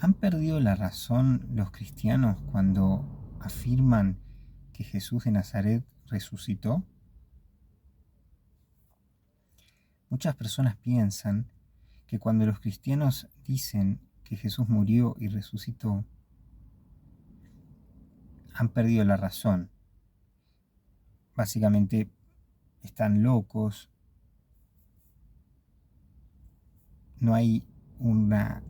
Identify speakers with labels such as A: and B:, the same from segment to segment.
A: ¿Han perdido la razón los cristianos cuando afirman que Jesús de Nazaret resucitó? Muchas personas piensan que cuando los cristianos dicen que Jesús murió y resucitó, han perdido la razón. Básicamente están locos, no hay una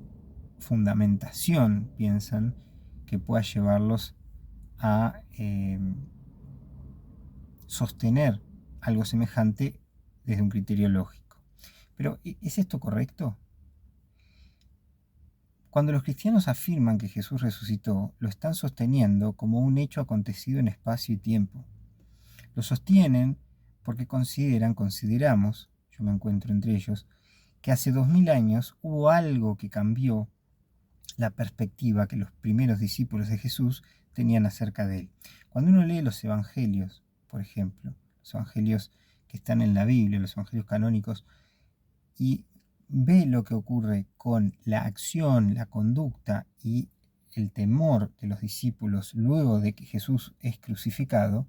A: fundamentación, piensan, que pueda llevarlos a sostener algo semejante desde un criterio lógico. Pero ¿es esto correcto? Cuando los cristianos afirman que Jesús resucitó, lo están sosteniendo como un hecho acontecido en espacio y tiempo. Lo sostienen porque consideramos, yo me encuentro entre ellos, que hace 2000 años hubo algo que cambió la perspectiva que los primeros discípulos de Jesús tenían acerca de él. Cuando uno lee los evangelios, por ejemplo, los evangelios que están en la Biblia, los evangelios canónicos, y ve lo que ocurre con la acción, la conducta y el temor de los discípulos luego de que Jesús es crucificado,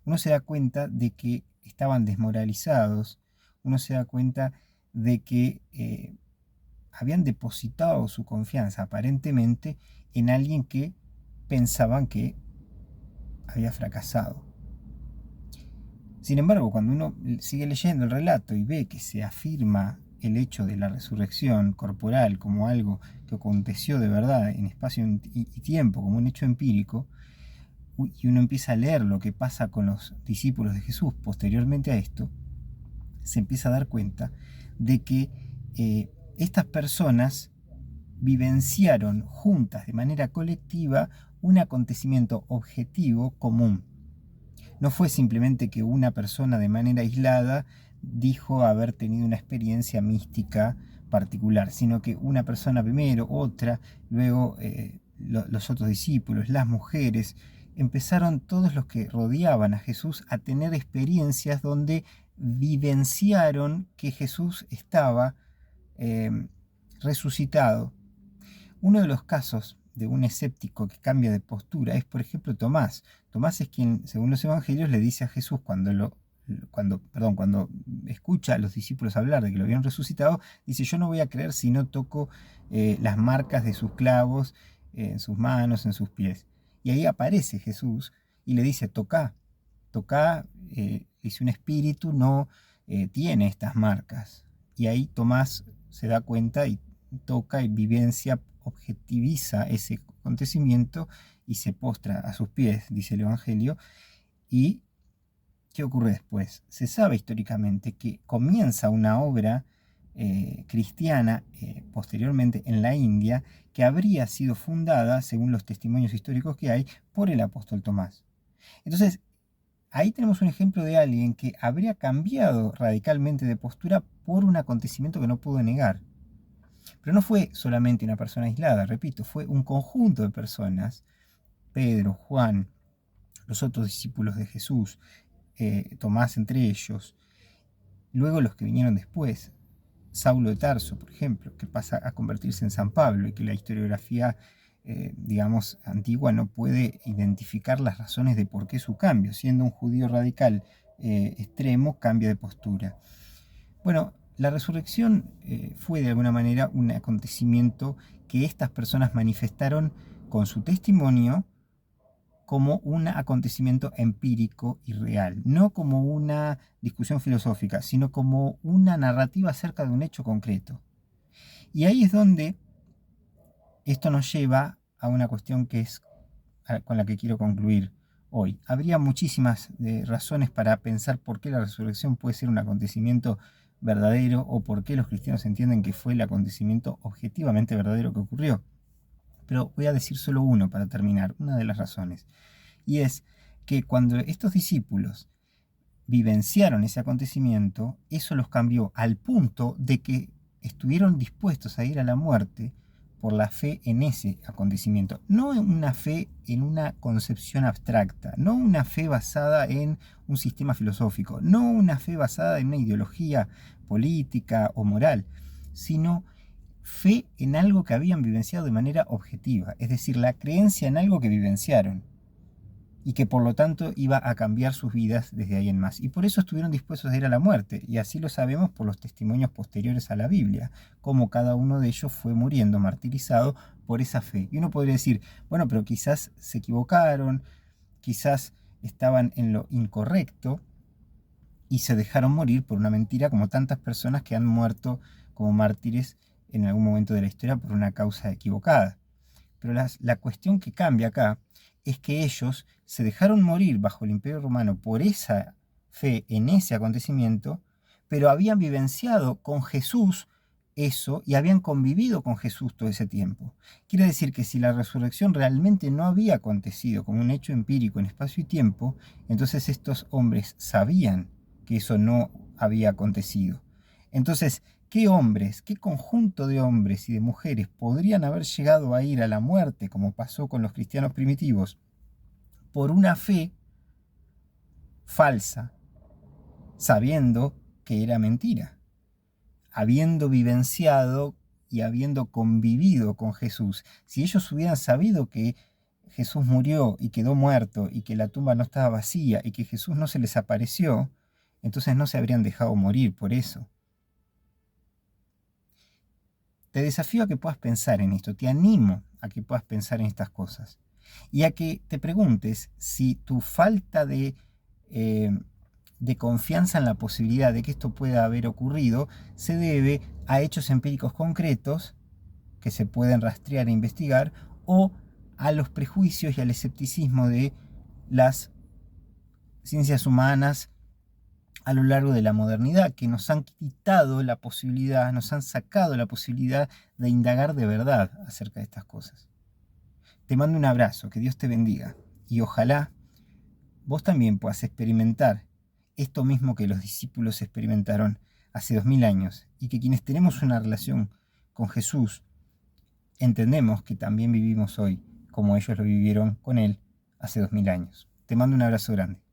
A: uno se da cuenta de que estaban desmoralizados, uno se da cuenta de que habían depositado su confianza aparentemente en alguien que pensaban que había fracasado. Sin embargo, cuando uno sigue leyendo el relato y ve que se afirma el hecho de la resurrección corporal como algo que aconteció de verdad en espacio y tiempo, como un hecho empírico, y uno empieza a leer lo que pasa con los discípulos de Jesús posteriormente a esto, se empieza a dar cuenta de que estas personas vivenciaron juntas de manera colectiva un acontecimiento objetivo común. No fue simplemente que una persona de manera aislada dijo haber tenido una experiencia mística particular, sino que una persona primero, otra, luego los otros discípulos, las mujeres, empezaron todos los que rodeaban a Jesús a tener experiencias donde vivenciaron que Jesús estaba resucitado. Uno de los casos de un escéptico que cambia de postura es, por ejemplo, Tomás. Tomás es quien, según los evangelios, le dice a Jesús cuando escucha a los discípulos hablar de que lo habían resucitado, dice: yo no voy a creer si no toco las marcas de sus clavos en sus manos, en sus pies. Y ahí aparece Jesús y le dice: toca, dice, un espíritu no tiene estas marcas. Y ahí Tomás se da cuenta y toca y vivencia, objetiviza ese acontecimiento y se postra a sus pies, dice el Evangelio. ¿Y qué ocurre después? Se sabe históricamente que comienza una obra cristiana posteriormente en la India, que habría sido fundada, según los testimonios históricos que hay, por el apóstol Tomás. Entonces, ahí tenemos un ejemplo de alguien que habría cambiado radicalmente de postura por un acontecimiento que no pudo negar. Pero no fue solamente una persona aislada, repito, fue un conjunto de personas: Pedro, Juan, los otros discípulos de Jesús, Tomás entre ellos, luego los que vinieron después, Saulo de Tarso, por ejemplo, que pasa a convertirse en San Pablo y que la historiografía, digamos, antigua no puede identificar las razones de por qué su cambio, siendo un judío radical extremo, cambia de postura. Bueno, la resurrección fue de alguna manera un acontecimiento que estas personas manifestaron con su testimonio como un acontecimiento empírico y real, no como una discusión filosófica, sino como una narrativa acerca de un hecho concreto. Y ahí es donde esto nos lleva a una cuestión que es con la que quiero concluir hoy. Habría muchísimas razones para pensar por qué la resurrección puede ser un acontecimiento verdadero, o por qué los cristianos entienden que fue el acontecimiento objetivamente verdadero que ocurrió. Pero voy a decir solo uno para terminar, una de las razones. Y es que cuando estos discípulos vivenciaron ese acontecimiento, eso los cambió al punto de que estuvieron dispuestos a ir a la muerte por la fe en ese acontecimiento. No una fe en una concepción abstracta, no una fe basada en un sistema filosófico, no una fe basada en una ideología política o moral, sino fe en algo que habían vivenciado de manera objetiva, es decir, la creencia en algo que vivenciaron y que por lo tanto iba a cambiar sus vidas desde ahí en más. Y por eso estuvieron dispuestos a ir a la muerte, y así lo sabemos por los testimonios posteriores a la Biblia, cómo cada uno de ellos fue muriendo martirizado por esa fe. Y uno podría decir, bueno, pero quizás se equivocaron, quizás estaban en lo incorrecto y se dejaron morir por una mentira, como tantas personas que han muerto como mártires en algún momento de la historia por una causa equivocada. Pero la cuestión que cambia acá es que ellos se dejaron morir bajo el Imperio Romano por esa fe en ese acontecimiento, pero habían vivenciado con Jesús eso y habían convivido con Jesús todo ese tiempo. Quiere decir que si la resurrección realmente no había acontecido como un hecho empírico en espacio y tiempo, entonces estos hombres sabían que eso no había acontecido. Entonces, ¿qué hombres, qué conjunto de hombres y de mujeres podrían haber llegado a ir a la muerte, como pasó con los cristianos primitivos, por una fe falsa, sabiendo que era mentira, habiendo vivenciado y habiendo convivido con Jesús? Si ellos hubieran sabido que Jesús murió y quedó muerto y que la tumba no estaba vacía y que Jesús no se les apareció, entonces no se habrían dejado morir por eso. Te desafío a que puedas pensar en esto, te animo a que puedas pensar en estas cosas y a que te preguntes si tu falta de confianza en la posibilidad de que esto pueda haber ocurrido se debe a hechos empíricos concretos que se pueden rastrear e investigar, o a los prejuicios y al escepticismo de las ciencias humanas a lo largo de la modernidad, que nos han quitado la posibilidad, nos han sacado la posibilidad de indagar de verdad acerca de estas cosas. Te mando un abrazo, que Dios te bendiga, y ojalá vos también puedas experimentar esto mismo que los discípulos experimentaron hace 2000 años, y que quienes tenemos una relación con Jesús entendemos que también vivimos hoy como ellos lo vivieron con Él hace 2000 años. Te mando un abrazo grande.